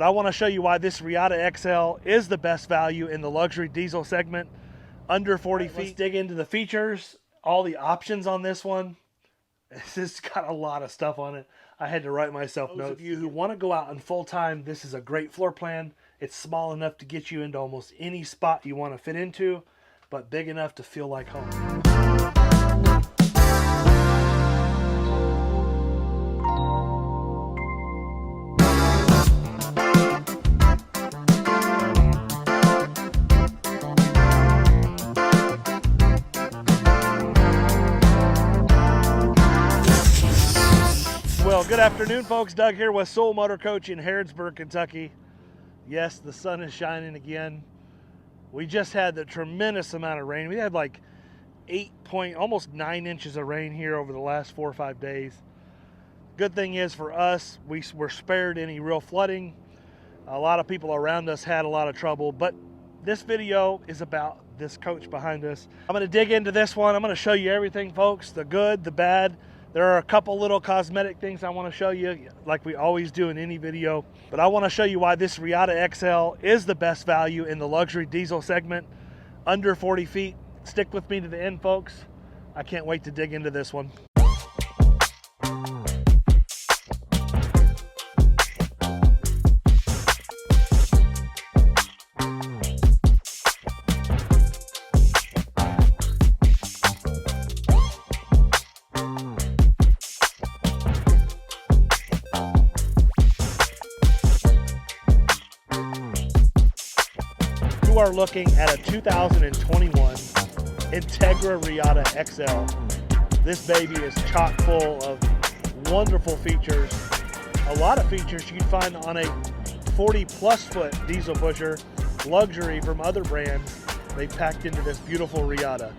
But I want to show you why this Reatta XL is the best value in the luxury diesel segment, under 40 feet. Let's dig into the features, all the options on this one. This has got a lot of stuff on it. I had to write myself notes. Those of you who want to go out in full time, this is a great floor plan. It's small enough to get you into almost any spot you want to fit into, but big enough to feel like home. Well, good afternoon, folks. Doug here with Soul Motor Coach in Harrodsburg, Kentucky. Yes, the sun is shining again. We just had the tremendous amount of rain. We had like almost 9 inches of rain here over the last 4 or 5 days. Good thing is for us, we were spared any real flooding. A lot of people around us had a lot of trouble, but this video is about this coach behind us. I'm going to dig into this one. I'm going to show you everything, folks, the good, the bad. There are a couple little cosmetic things I want to show you, like we always do in any video. But I want to show you why this Reatta XL is the best value in the luxury diesel segment, under 40 feet. Stick with me to the end, folks. I can't wait to dig into this one. You are looking at a 2021 Entegra Reatta XL. This baby is chock full of wonderful features. A lot of features you'd find on a 40-plus foot diesel pusher, luxury from other brands. They've packed into this beautiful Reatta.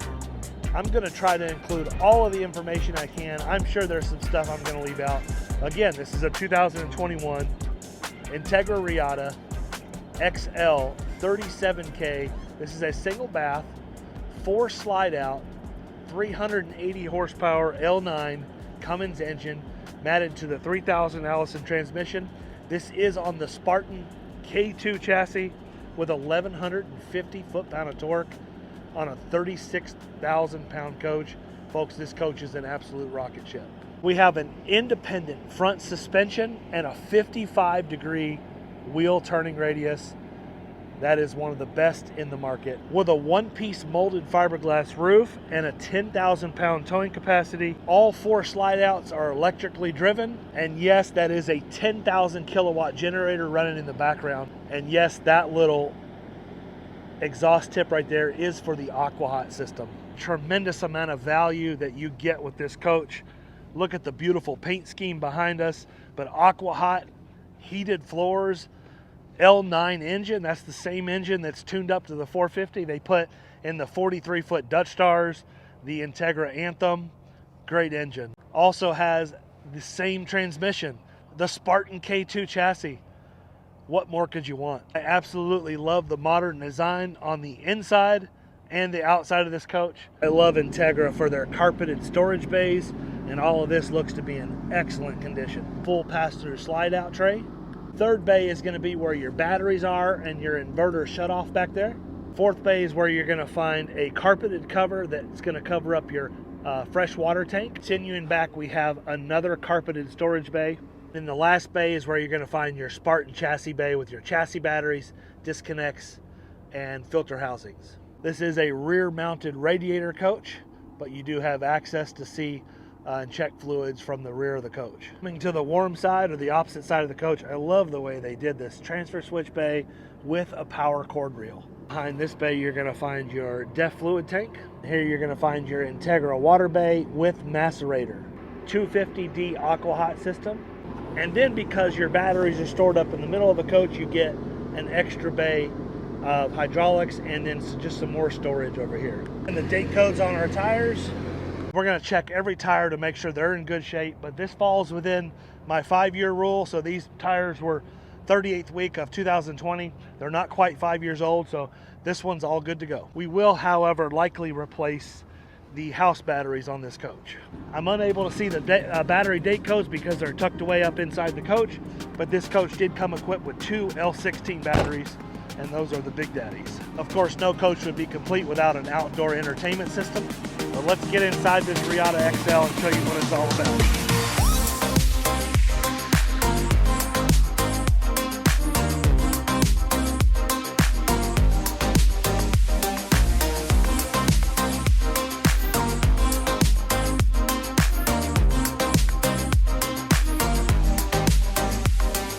I'm going to try to include all of the information I can. I'm sure there's some stuff I'm going to leave out. Again, this is a 2021 Entegra Reatta XL 37K. This is a single bath, 4 slide out, 380 horsepower L9 Cummins engine, matted to the 3000 Allison transmission. This is on the Spartan K2 chassis with 1150 foot-pound of torque on a 36,000 pound coach. Folks, this coach is an absolute rocket ship. We have an independent front suspension and a 55-degree wheel turning radius. That is one of the best in the market. With a one-piece molded fiberglass roof and a 10,000 pound towing capacity. All 4 slide outs are electrically driven. And yes, that is a 10,000 kilowatt generator running in the background. And yes, that little exhaust tip right there is for the aqua-hot system. Tremendous amount of value that you get with this coach. Look at the beautiful paint scheme behind us, but aqua-hot, heated floors, L9 engine. That's the same engine that's tuned up to the 450 they put in the 43-foot Dutch Stars, the Entegra Anthem. Great engine. Also has the same transmission, the Spartan K2 chassis. What more could you want? I absolutely love the modern design on the inside and the outside of this coach. I love Entegra for their carpeted storage bays, and all of this looks to be in excellent condition. Full passenger slide out tray. Third bay is going to be where your batteries are and your inverter shut off back there. Fourth bay is where you're going to find a carpeted cover that's going to cover up your fresh water tank. Continuing back, we have another carpeted storage bay. And the last bay is where you're going to find your Spartan chassis bay with your chassis batteries, disconnects, and filter housings. This is a rear-mounted radiator coach, but you do have access to see and check fluids from the rear of the coach. Coming to the warm side or the opposite side of the coach, I love the way they did this. Transfer switch bay with a power cord reel. Behind this bay, you're going to find your DEF fluid tank. Here you're going to find your Entegra water bay with macerator. 250D aqua-hot system. And then because your batteries are stored up in the middle of the coach, you get an extra bay of hydraulics and then just some more storage over here. And the date codes on our tires. We're going to check every tire to make sure they're in good shape, but this falls within my 5-year rule. So these tires were 38th week of 2020. They're not quite 5 years old, so this one's all good to go. We will, however, likely replace the house batteries on this coach. I'm unable to see the battery date codes because they're tucked away up inside the coach, but this coach did come equipped with 2 L16 batteries, and those are the big daddies. Of course, no coach would be complete without an outdoor entertainment system, but let's get inside this Reatta XL and show you what it's all about.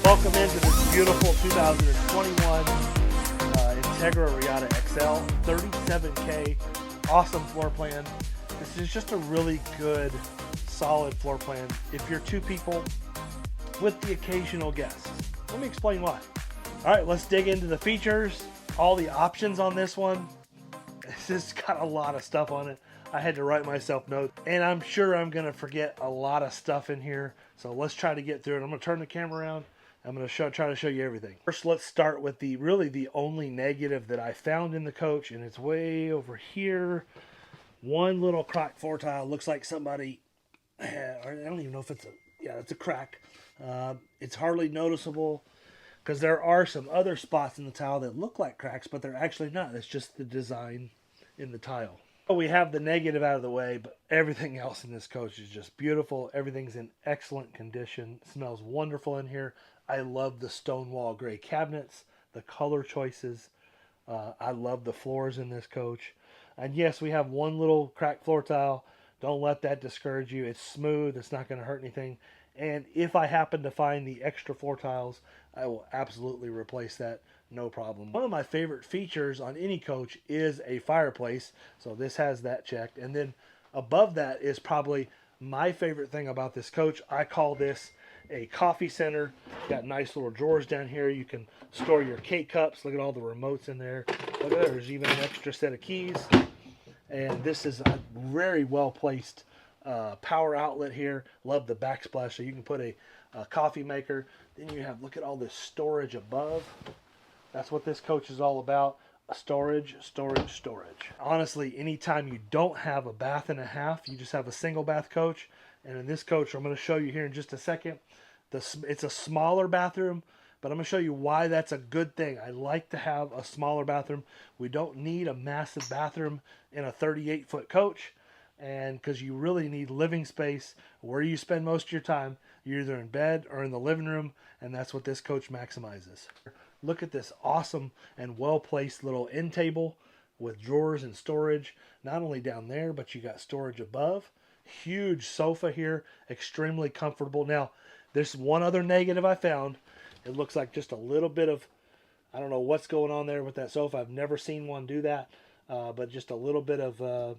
Welcome into this beautiful 2021 Entegra Reatta XL 37K. Awesome floor plan. This is just a really good, solid floor plan if you're 2 people with the occasional guest. Let me explain why. All right, let's dig into the features, all the options on this one. This has got a lot of stuff on it. I had to write myself notes, and I'm sure I'm going to forget a lot of stuff in here. So let's try to get through it. I'm going to turn the camera around. I'm going to try to show you everything. First, let's start with the only negative that I found in the coach, and it's way over here. One little cracked floor tile. Looks like somebody, I don't even know if it's it's a crack. It's hardly noticeable because there are some other spots in the tile that look like cracks, but they're actually not. It's just the design in the tile. We have the negative out of the way, but everything else in this coach is just beautiful. Everything's in excellent condition. It smells wonderful in here. I love the stonewall gray cabinets, the color choices. I love the floors in this coach. And yes, we have one little cracked floor tile. Don't let that discourage you. It's smooth. It's not going to hurt anything. And if I happen to find the extra floor tiles, I will absolutely replace that. No problem. One of my favorite features on any coach is a fireplace. So this has that checked. And then above that is probably my favorite thing about this coach. I call this a coffee center. Got nice little drawers down here. You can store your K-cups. Look at all the remotes in there. Look at that. There's even an extra set of keys. And this is a very well placed power outlet here. Love the backsplash. So you can put a coffee maker. Then you have, look at all this storage above. That's what this coach is all about. Storage, storage, storage. Honestly, anytime you don't have a bath and a half, you just have a single bath coach. And in this coach, I'm going to show you here in just a second, it's a smaller bathroom, but I'm going to show you why that's a good thing. I like to have a smaller bathroom. We don't need a massive bathroom in a 38-foot coach, and because you really need living space where you spend most of your time. You're either in bed or in the living room, and that's what this coach maximizes. Look at this awesome and well-placed little end table with drawers and storage, not only down there, but you got storage above. Huge sofa here, extremely comfortable. Now, there's one other negative I found. It looks like just a little bit of, I don't know what's going on there with that sofa. I've never seen one do that, but just a little bit of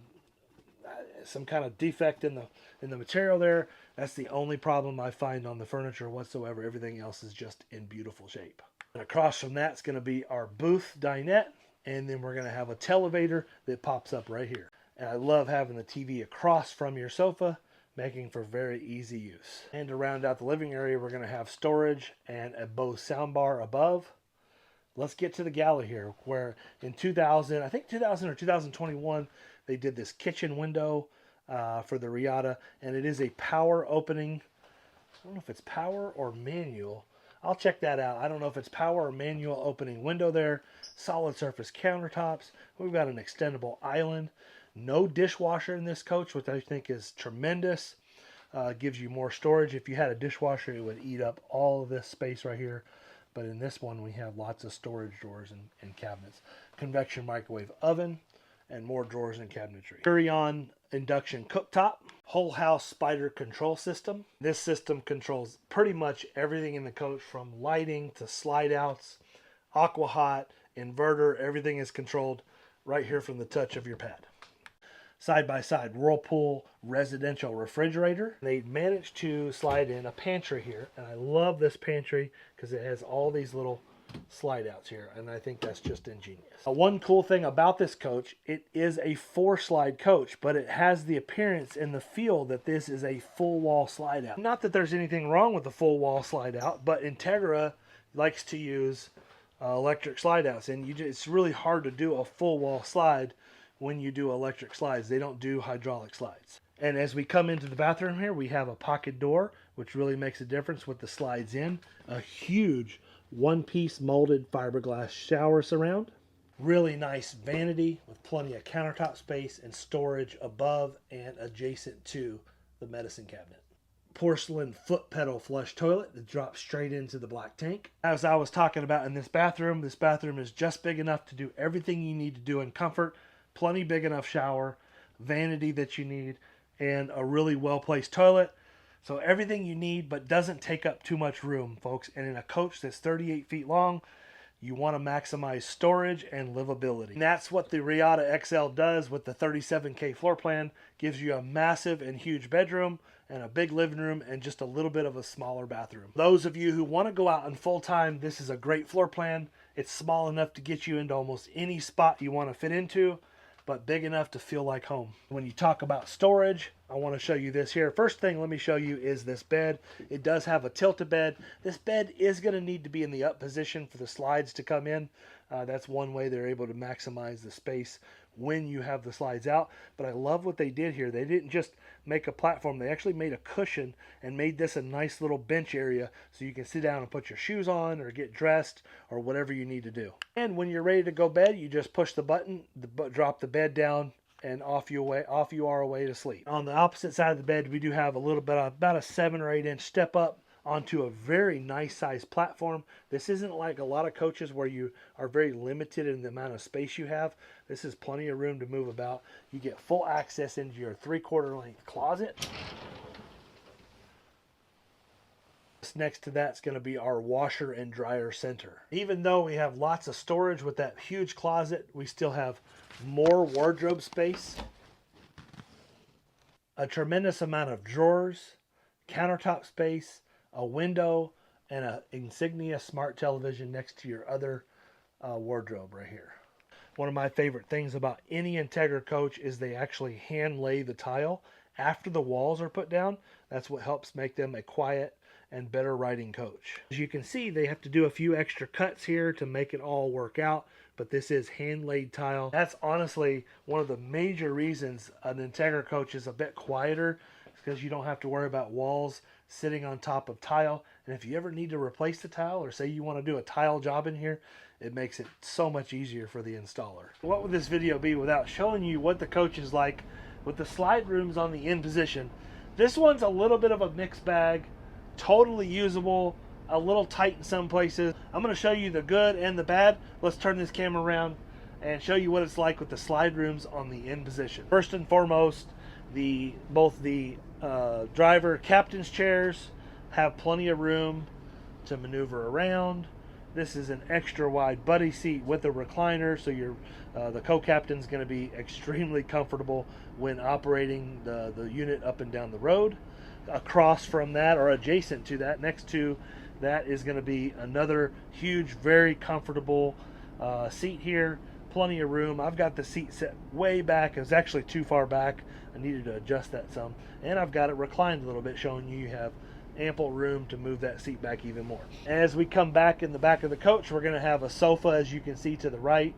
some kind of defect in the material there. That's the only problem I find on the furniture whatsoever. Everything else is just in beautiful shape. And across from that's going to be our booth dinette, and then we're going to have a televator that pops up right here. And I love having the TV across from your sofa, making for very easy use. And to round out the living area, we're going to have storage and a Bose soundbar above. Let's get to the galley here, where in 2000 or 2021, they did this kitchen window for the Reatta, and it is a power opening. I don't know if it's power or manual. I'll check that out. I don't know if it's power or manual opening window there. Solid surface countertops. We've got an extendable island. No dishwasher in this coach, which I think is tremendous. Gives you more storage. If you had a dishwasher, it would eat up all of this space right here. But in this one, we have lots of storage drawers and cabinets. Convection microwave oven and more drawers and cabinetry. Furrion induction cooktop. Whole house spider control system. This system controls pretty much everything in the coach, from lighting to slide outs, aqua hot, inverter. Everything is controlled right here from the touch of your pad. Side by side Whirlpool residential refrigerator. They managed to slide in a pantry here, and I love this pantry because it has all these little slide outs here, and I think that's just ingenious. One cool thing about this coach, it is a 4-slide coach, but it has the appearance and the feel that this is a full wall slide out. Not that there's anything wrong with the full wall slide out, but Entegra likes to use electric slide outs, and it's really hard to do a full wall slide when you do electric slides. They don't do hydraulic slides. And as we come into the bathroom here, we have a pocket door, which really makes a difference with the slides in. A huge one-piece molded fiberglass shower surround. Really nice vanity with plenty of countertop space and storage above and adjacent to the medicine cabinet. Porcelain foot pedal flush toilet that drops straight into the black tank. As I was talking about in this bathroom is just big enough to do everything you need to do in comfort. Plenty big enough shower, vanity that you need, and a really well-placed toilet. So everything you need, but doesn't take up too much room, folks. And in a coach that's 38 feet long, you want to maximize storage and livability. And that's what the Reatta XL does with the 37K floor plan. Gives you a massive and huge bedroom and a big living room and just a little bit of a smaller bathroom. Those of you who want to go out in full time, this is a great floor plan. It's small enough to get you into almost any spot you want to fit into, but big enough to feel like home. When you talk about storage, I want to show you this here. First thing let me show you is this bed. It does have a tilted bed. This bed is going to need to be in the up position for the slides to come in. That's one way they're able to maximize the space when you have the slides out. But I love what they did here. They didn't just make a platform. They actually made a cushion and made this a nice little bench area so you can sit down and put your shoes on or get dressed or whatever you need to do. And when you're ready to go bed, you just push the button, drop the bed down, and off you are away to sleep. On the opposite side of the bed, we do have a little bit of about a 7 or 8 inch step up onto a very nice sized platform. This isn't like a lot of coaches where you are very limited in the amount of space you have. This is plenty of room to move about. You get full access into your 3/4 length closet. Next to that's going to be our washer and dryer center. Even though we have lots of storage with that huge closet, we still have more wardrobe space, a tremendous amount of drawers, countertop space, a window, and an Insignia smart television next to your other wardrobe right here. One of my favorite things about any Entegra coach is they actually hand lay the tile after the walls are put down. That's what helps make them a quiet and better riding coach. As you can see, they have to do a few extra cuts here to make it all work out, but this is hand laid tile. That's honestly one of the major reasons an Entegra coach is a bit quieter, because you don't have to worry about walls sitting on top of tile. And if you ever need to replace the tile, or say you want to do a tile job in here, it makes it so much easier for the installer. What would this video be without showing you what the coach is like with the slide rooms on the in position? This one's a little bit of a mixed bag, totally usable, a little tight in some places. I'm going to show you the good and the bad. Let's turn this camera around and show you what it's like with the slide rooms on the in position. First and foremost, both the driver captain's chairs have plenty of room to maneuver around. This is an extra wide buddy seat with a recliner, so the co-captain's going to be extremely comfortable when operating the unit up and down the road. Across from that, or adjacent to that, next to that, is going to be another huge, very comfortable seat here. Plenty of room. I've got the seat set way back. It was actually too far back. I needed to adjust that some. And I've got it reclined a little bit, showing you have ample room to move that seat back even more. As we come back in the back of the coach, we're going to have a sofa, as you can see to the right.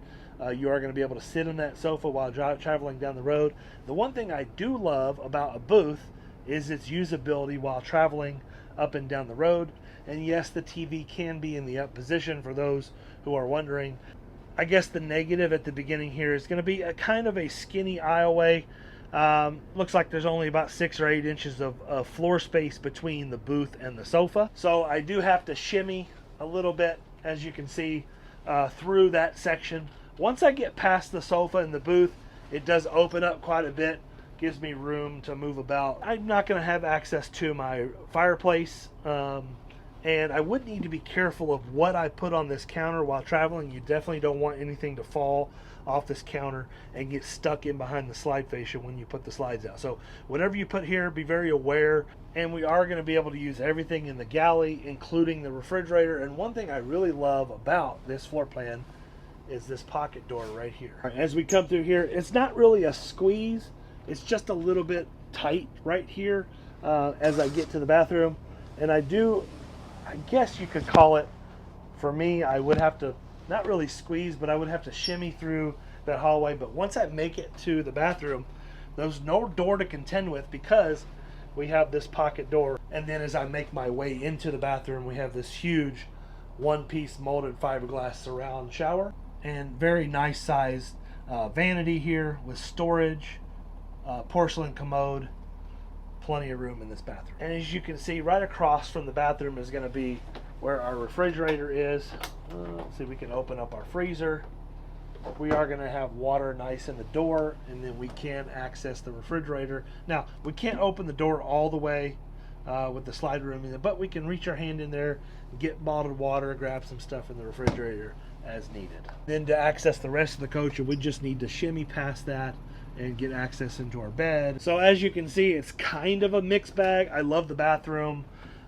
You are going to be able to sit in that sofa while traveling down the road. The one thing I do love about a booth is its usability while traveling up and down the road. And yes, the TV can be in the up position for those who are wondering. I guess the negative at the beginning here is going to be a kind of a skinny aisleway. Looks like there's only about 6 or 8 inches of floor space between the booth and the sofa. So I do have to shimmy a little bit, as you can see, through that section. Once I get past the sofa and the booth, it does open up quite a bit. Gives me room to move about. I'm not going to have access to my fireplace. And I would need to be careful of what I put on this counter while traveling. You definitely don't want anything to fall off this counter and get stuck in behind the slide fascia when you put the slides out. So whatever you put here, be very aware. And we are going to be able to use everything in the galley, including the refrigerator. And one thing I really love about this floor plan is this pocket door right here. As we come through here, it's not really a squeeze. It's just a little bit tight right here as I get to the bathroom. And I guess you could call it, for me, I would have to, not really squeeze, but I would have to shimmy through that hallway. But once I make it to the bathroom, there's no door to contend with because we have this pocket door. And then as I make my way into the bathroom, we have this huge one-piece molded fiberglass surround shower and very nice sized vanity here with storage, porcelain commode, plenty of room in this bathroom. And as you can see, right across from the bathroom is going to be where our refrigerator is. Let's see, we can open up our freezer. We are going to have water nice in the door, and then we can access the refrigerator. Now, we can't open the door all the way with the slide room in it, but we can reach our hand in there, get bottled water, grab some stuff in the refrigerator as needed. Then to access the rest of the coach, we just need to shimmy past that and get access into our bed. So as you can see, it's kind of a mixed bag. I love the bathroom.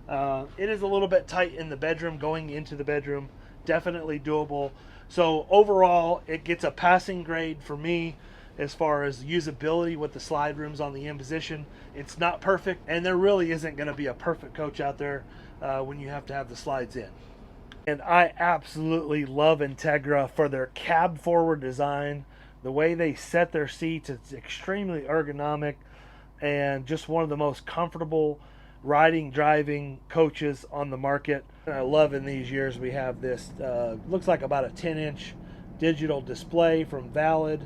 It is a little bit tight in the bedroom, going into the bedroom. Definitely doable. So overall, it gets a passing grade for me as far as usability with the slide rooms on the in position. It's not perfect, and there really isn't going to be a perfect coach out there when you have to have the slides in. And I absolutely love Entegra for their cab forward design. The way they set their seats, it's extremely ergonomic and just one of the most comfortable driving coaches on the market. And I love in these years we have this, looks like about a 10-inch digital display from Valid,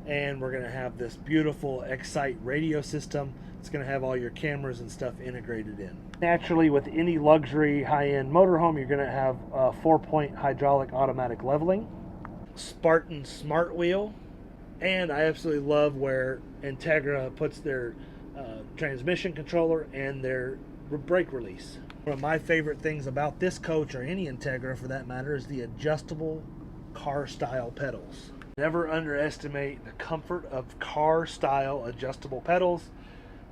and we're going to have this beautiful Excite radio system. It's going to have all your cameras and stuff integrated in. Naturally, with any luxury high-end motorhome, you're going to have a 4-point hydraulic automatic leveling, Spartan Smart Wheel, and I absolutely love where Entegra puts their transmission controller and their brake release. One of my favorite things about this coach, or any Entegra for that matter, is the adjustable car style pedals. Never underestimate the comfort of car style adjustable pedals.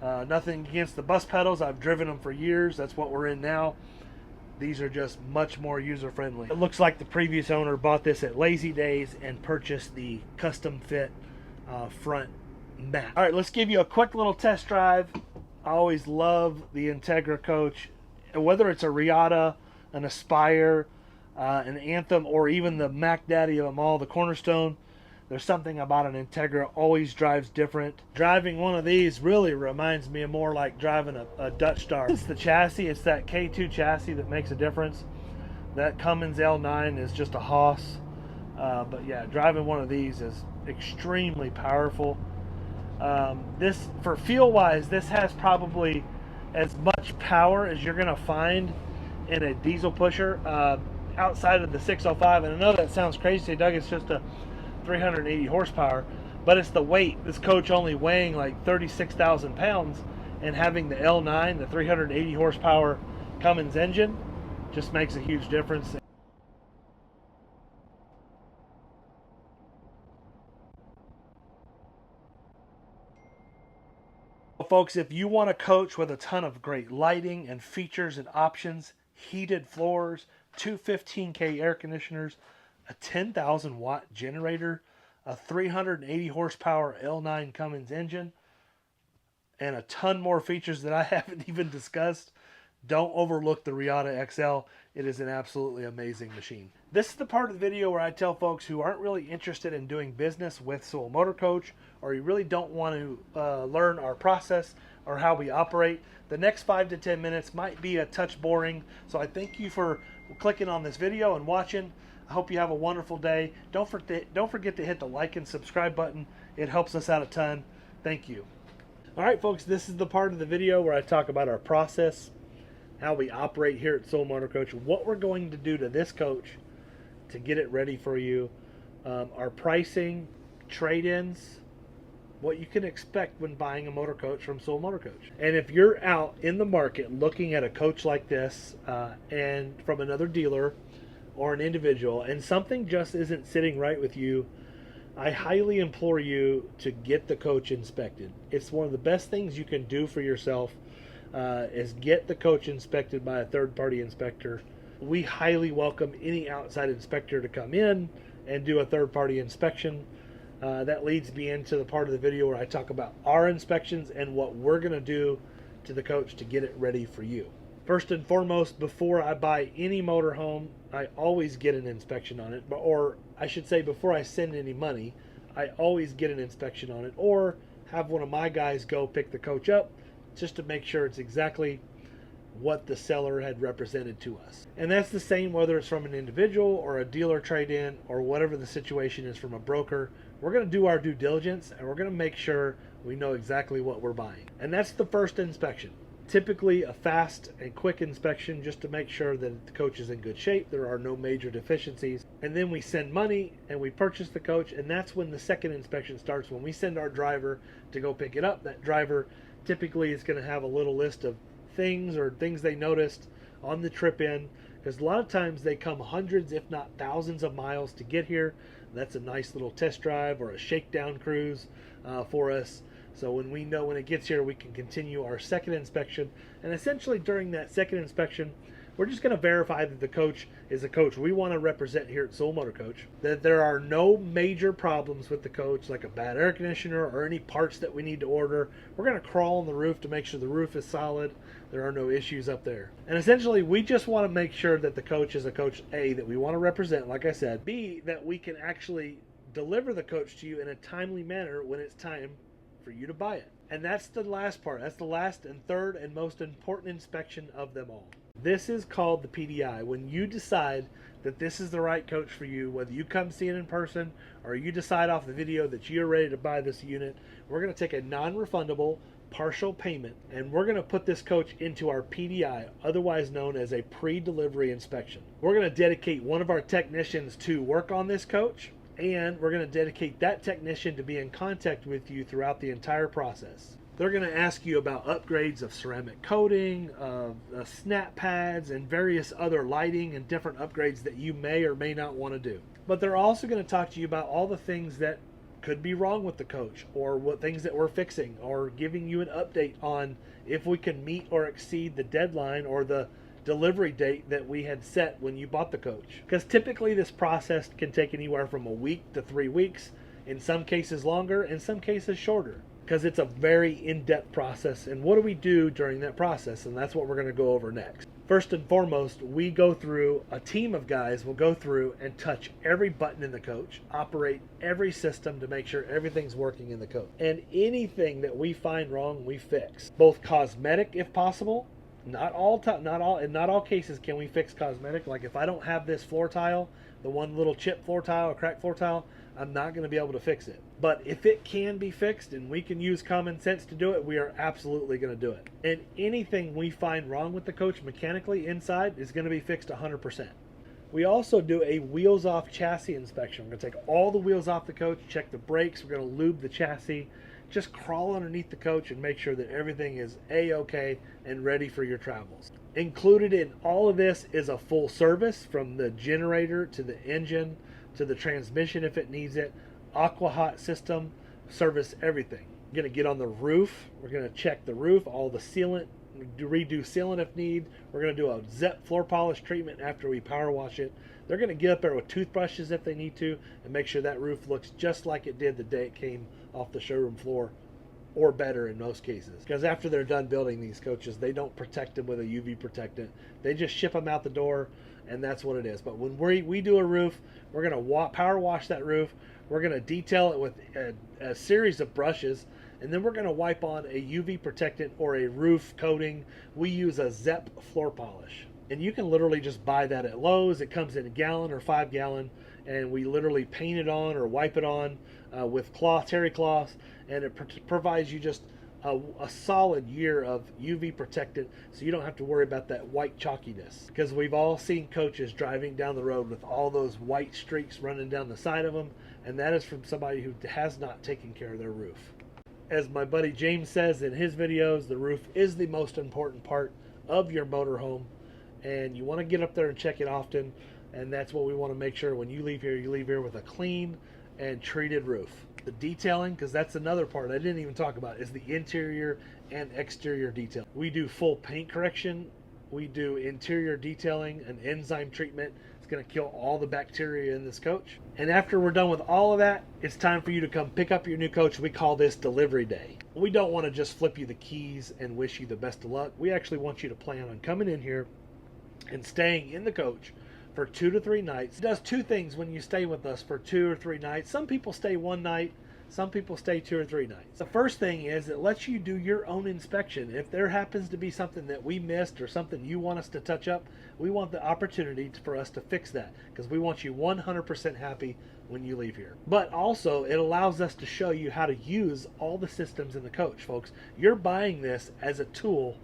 Nothing against the bus pedals. I've driven them for years. That's what we're in now. These are just much more user friendly. It looks like the previous owner bought this at Lazy Days and purchased the custom fit front mat. All right, let's give you a quick little test drive. I always love the Entegra coach, whether it's a Reatta, an Aspire, an Anthem, or even the Mac Daddy of them all, the Cornerstone. There's something about an Entegra always drives different. Driving one of these really reminds me of more like driving a Dutch Star. It's the chassis, it's that K2 chassis that makes a difference. That Cummins L9 is just a hoss. But yeah, driving one of these is extremely powerful. This, for feel wise, this has probably as much power as you're gonna find in a diesel pusher outside of the 605. And I know that sounds crazy, Doug, it's just a 380 horsepower, but it's the weight. This coach only weighing like 36,000 pounds and having the L9, the 380 horsepower Cummins engine, just makes a huge difference. Folks, if you want a coach with a ton of great lighting and features and options, heated floors, two 15K air conditioners, a 10,000 watt generator, a 380 horsepower L9 Cummins engine, and a ton more features that I haven't even discussed, don't overlook the Reatta XL. It is an absolutely amazing machine. This is the part of the video where I tell folks who aren't really interested in doing business with Sewell Motor Coach, or you really don't want to learn our process or how we operate. The next 5 to 10 minutes might be a touch boring, so I thank you for clicking on this video and watching. I hope you have a wonderful day. Don't forget to hit the like and subscribe button. It helps us out a ton. Thank you. All right, folks, this is the part of the video where I talk about our process, how we operate here at Sewell Motor Coach, what we're going to do to this coach to get it ready for you, our pricing, trade-ins, what you can expect when buying a motor coach from Sewell Motor Coach. And if you're out in the market looking at a coach like this and from another dealer or an individual, and something just isn't sitting right with you, I highly implore you to get the coach inspected. It's one of the best things you can do for yourself is get the coach inspected by a third-party inspector. We highly welcome any outside inspector to come in and do a third-party inspection. That leads me into the part of the video where I talk about our inspections and what we're going to do to the coach to get it ready for you. First and foremost, before I buy any motorhome, I always get an inspection on it, or I should say before I send any money, I always get an inspection on it, or have one of my guys go pick the coach up just to make sure it's exactly what the seller had represented to us. And that's the same whether it's from an individual or a dealer trade-in or whatever the situation is from a broker. We're going to do our due diligence and we're going to make sure we know exactly what we're buying. And that's the first inspection. Typically a fast and quick inspection just to make sure that the coach is in good shape, there are no major deficiencies. And then we send money and we purchase the coach, and that's when the second inspection starts. When we send our driver to go pick it up, that driver typically is going to have a little list of things they noticed on the trip in, because a lot of times they come hundreds if not thousands of miles to get here. That's a nice little test drive or a shakedown cruise for us. So when it gets here, we can continue our second inspection. And essentially during that second inspection, we're just going to verify that the coach is a coach we want to represent here at Soul Motor Coach, that there are no major problems with the coach, like a bad air conditioner or any parts that we need to order. We're going to crawl on the roof to make sure the roof is solid. There are no issues up there. And essentially, we just want to make sure that the coach is a coach, A, that we want to represent, like I said, B, that we can actually deliver the coach to you in a timely manner when it's time for you to buy it. And that's the last part. That's the last and third and most important inspection of them all. This is called the PDI. When you decide that this is the right coach for you, whether you come see it in person or you decide off the video that you're ready to buy this unit, we're going to take a non-refundable partial payment and we're going to put this coach into our PDI, otherwise known as a pre-delivery inspection. We're going to dedicate one of our technicians to work on this coach, and we're going to dedicate that technician to be in contact with you throughout the entire process. They're going to ask you about upgrades of ceramic coating, snap pads, and various other lighting and different upgrades that you may or may not want to do. But they're also going to talk to you about all the things that could be wrong with the coach, or what things that we're fixing, or giving you an update on if we can meet or exceed the deadline or the delivery date that we had set when you bought the coach. Because typically this process can take anywhere from a week to 3 weeks, in some cases longer, in some cases shorter, because it's a very in-depth process. And what do we do during that process? And that's what we're going to go over next. First and foremost, we go through, a team of guys will go through and touch every button in the coach, operate every system to make sure everything's working in the coach. And anything that we find wrong, we fix. Both cosmetic if possible. In not all cases can we fix cosmetic. Like if I don't have this floor tile, the one little chip floor tile or cracked floor tile, I'm not going to be able to fix it. But if it can be fixed and we can use common sense to do it, we are absolutely going to do it. And anything we find wrong with the coach mechanically inside is going to be fixed 100%. We also do a wheels off chassis inspection. We're going to take all the wheels off the coach, check the brakes, we're going to lube the chassis, just crawl underneath the coach and make sure that everything is A-OK and ready for your travels. Included in all of this is a full service, from the generator to the engine to the transmission if it needs it, aqua hot system, service everything. We're going to get on the roof. We're going to check the roof, all the sealant, redo sealant if need. We're going to do a ZEP floor polish treatment after we power wash it. They're going to get up there with toothbrushes if they need to and make sure that roof looks just like it did the day it came off the showroom floor, or better in most cases. Because after they're done building these coaches, they don't protect them with a UV protectant. They just ship them out the door, and that's what it is. But when we do a roof, we're going to power wash that roof. We're going to detail it with a series of brushes, and then we're going to wipe on a UV protectant or a roof coating. We use a ZEP floor polish. And you can literally just buy that at Lowe's. It comes in a gallon or 5 gallon, and we literally paint it on or wipe it on with cloth, terry cloths, and it provides you just a solid year of UV protectant, so you don't have to worry about that white chalkiness. Because we've all seen coaches driving down the road with all those white streaks running down the side of them, and that is from somebody who has not taken care of their roof. As my buddy James says in his videos, the roof is the most important part of your motorhome, and you want to get up there and check it often. And that's what we want to make sure when you leave here with a clean and treated roof. The detailing, because that's another part I didn't even talk about, is the interior and exterior detail. We do full paint correction. We do interior detailing, an enzyme treatment. It's going to kill all the bacteria in this coach. And after we're done with all of that, it's time for you to come pick up your new coach. We call this delivery day. We don't want to just flip you the keys and wish you the best of luck. We actually want you to plan on coming in here and staying in the coach for 2 to 3 nights. It does two things when you stay with us for 2 or 3 nights. Some people stay 1 night, some people stay 2 or 3 nights. The first thing is it lets you do your own inspection. If there happens to be something that we missed or something you want us to touch up, we want the opportunity for us to fix that, because we want you 100% happy when you leave here. But also it allows us to show you how to use all the systems in the coach, folks. You're buying this as a tool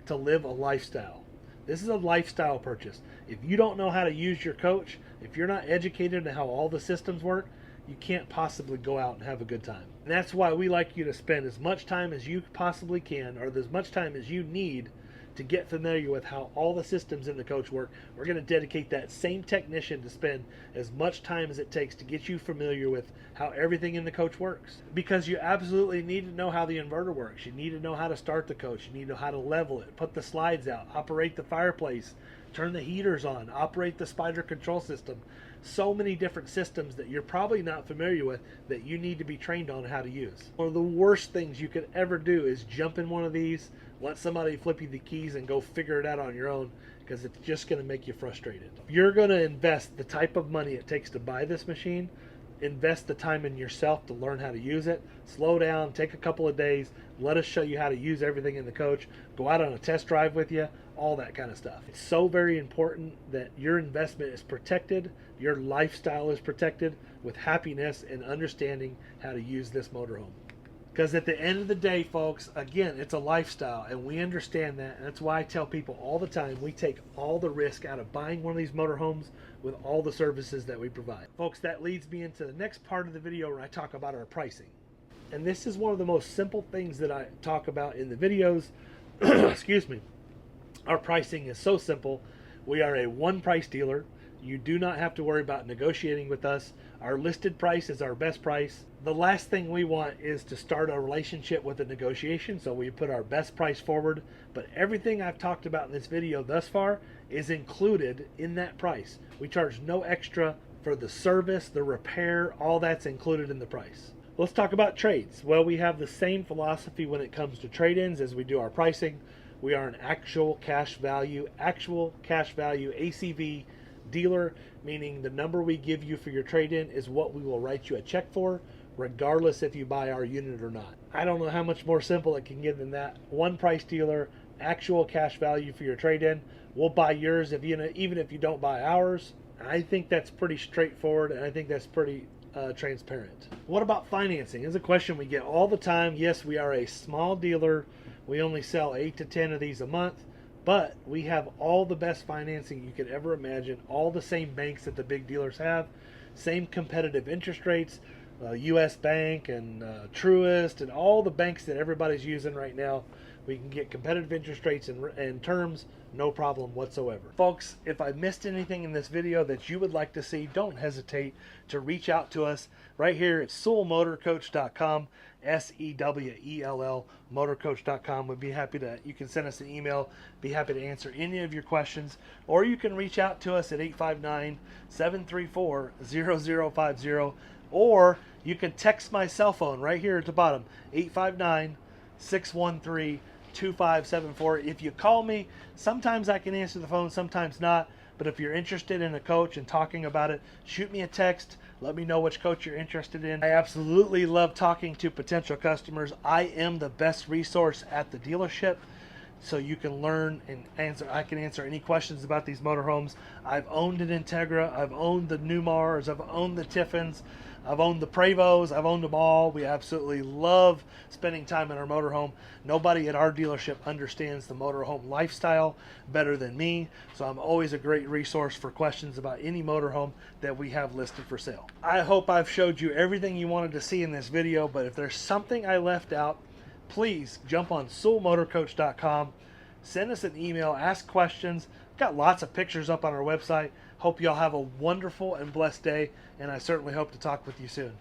to live a lifestyle. This is a lifestyle purchase. If you don't know how to use your coach, if you're not educated in how all the systems work, you can't possibly go out and have a good time. And that's why we like you to spend as much time as you possibly can, or as much time as you need, to get familiar with how all the systems in the coach work. We're going to dedicate that same technician to spend as much time as it takes to get you familiar with how everything in the coach works. Because you absolutely need to know how the inverter works. You need to know how to start the coach. You need to know how to level it, put the slides out, operate the fireplace, turn the heaters on, operate the spider control system. So many different systems that you're probably not familiar with that you need to be trained on how to use. One of the worst things you could ever do is jump in one of these, let somebody flip you the keys and go figure it out on your own, because it's just going to make you frustrated. If you're going to invest the type of money it takes to buy this machine, invest the time in yourself to learn how to use it. Slow down, take a couple of days, let us show you how to use everything in the coach, go out on a test drive with you, all that kind of stuff. It's so very important that your investment is protected, your lifestyle is protected with happiness and understanding how to use this motorhome. Because at the end of the day, folks, again, it's a lifestyle, and we understand that. And that's why I tell people all the time, we take all the risk out of buying one of these motorhomes with all the services that we provide. Folks, that leads me into the next part of the video where I talk about our pricing. And this is one of the most simple things that I talk about in the videos. Excuse me. Our pricing is so simple. We are a one-price dealer. You do not have to worry about negotiating with us. Our listed price is our best price. The last thing we want is to start a relationship with a negotiation, so we put our best price forward. But everything I've talked about in this video thus far is included in that price. We charge no extra for the service, the repair, all that's included in the price. Let's talk about trades. Well, we have the same philosophy when it comes to trade-ins as we do our pricing. We are an actual cash value ACV dealer, meaning the number we give you for your trade-in is what we will write you a check for, regardless if you buy our unit or not. I don't know how much more simple it can get than that. One price dealer, actual cash value for your trade-in. We'll buy yours even if you don't buy ours. I think that's pretty straightforward, and I think that's pretty transparent. What about financing? It's a question we get all the time. Yes, we are a small dealer. We only sell 8 to 10 of these a month, but we have all the best financing you could ever imagine, all the same banks that the big dealers have, same competitive interest rates, US Bank and Truist and all the banks that everybody's using right now. We can get competitive interest rates and terms, no problem whatsoever. Folks, if I missed anything in this video that you would like to see, don't hesitate to reach out to us right here at SewellMotorCoach.com, SEWELL motorcoach.com. We'd be happy to, you can send us an email, be happy to answer any of your questions, or you can reach out to us at 859-734-0050, or you can text my cell phone right here at the bottom, 859-613-2574. If you call me, sometimes I can answer the phone, sometimes not. But if you're interested in a coach and talking about it, shoot me a text. Let me know which coach you're interested in. I absolutely love talking to potential customers. I am the best resource at the dealership, so you can learn and answer. I can answer any questions about these motorhomes. I've owned an Entegra. I've owned the Newmars. I've owned the Tiffins. I've owned the Prevos. I've owned them all. We absolutely love spending time in our motorhome. Nobody at our dealership understands the motorhome lifestyle better than me, so I'm always a great resource for questions about any motorhome that we have listed for sale. I hope I've showed you everything you wanted to see in this video, but if there's something I left out, please jump on SewellMotorCoach.com, send us an email, ask questions. We've got lots of pictures up on our website. Hope y'all have a wonderful and blessed day, and I certainly hope to talk with you soon.